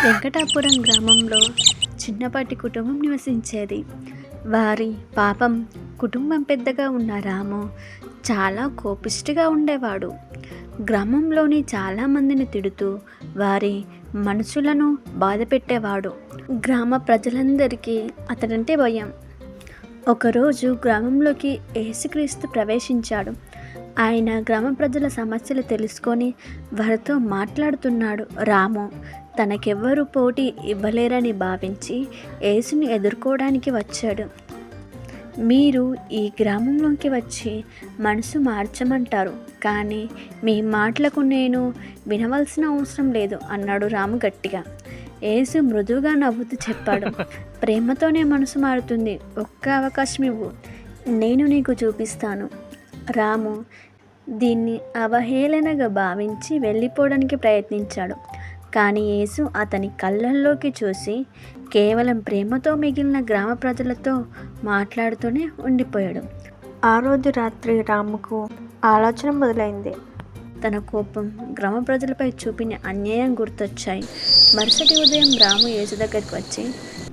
వెంకటాపురం గ్రామంలో చిన్నపాటి కుటుంబం నివసించేది. వారి పాపం కుటుంబం పెద్దగా ఉన్న రాము చాలా కోపిష్టిగా ఉండేవాడు. గ్రామంలోని చాలామందిని తిడుతూ వారి మనసులను బాధపెట్టేవాడు. గ్రామ ప్రజలందరికీ అతడంటే భయం. ఒకరోజు గ్రామంలోకి యేసుక్రీస్తు ప్రవేశించాడు. ఆయన గ్రామ ప్రజల సమస్యలు తెలుసుకొని వారితో మాట్లాడుతున్నాడు. రాము తనకెవ్వరూ పోటీ ఇవ్వలేరని భావించి యేసుని ఎదుర్కోవడానికి వచ్చాడు. మీరు ఈ గ్రామంలోకి వచ్చి మనసు మార్చమంటారు, కానీ మీ మాటలకు నేను వినవలసిన అవసరం లేదు అన్నాడు రాము గట్టిగా. యేసు మృదువుగా నవ్వుతూ చెప్పాడు, ప్రేమతోనే మనసు మారుతుంది, ఒక్క అవకాశం ఇవ్వు, నేను నీకు చూపిస్తాను. రాము దీన్ని అవహేళనగా భావించి వెళ్ళిపోవడానికి ప్రయత్నించాడు. కానీ యేసు అతని కళ్ళల్లోకి చూసి కేవలం ప్రేమతో మిగిలిన గ్రామ ప్రజలతో మాట్లాడుతూనే ఉండిపోయాడు. ఆ రోజు రాత్రి రాముకు ఆలోచన మొదలైంది. తన కోపం గ్రామ ప్రజలపై చూపిన అన్యాయం గుర్తొచ్చాయి. మరుసటి ఉదయం రాము యేసు దగ్గరికి వచ్చి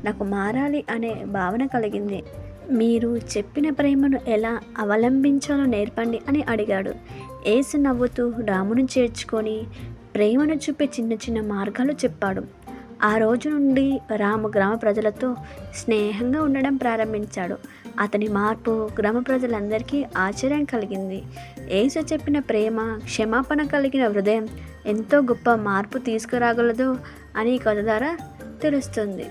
నాకు మారాలి అనే భావన కలిగింది. మీరు చెప్పిన ప్రేమను ఎలా అవలంబించాలో నేర్పండి అని అడిగాడు. యేసు నవ్వుతూ రామును చేర్చుకొని ప్రేమను చూపే చిన్న చిన్న మార్గాలు చెప్పాడు. ఆ రోజు నుండి రాము గ్రామ ప్రజలతో స్నేహంగా ఉండడం ప్రారంభించాడు. అతని మార్పు గ్రామ ప్రజలందరికీ ఆశ్చర్యం కలిగింది. యేసు చెప్పిన ప్రేమ, క్షమాపణ కలిగిన హృదయం ఎంతో గొప్ప మార్పు తీసుకురాగలదో అని ఈ కథ ద్వారా తెలుస్తుంది.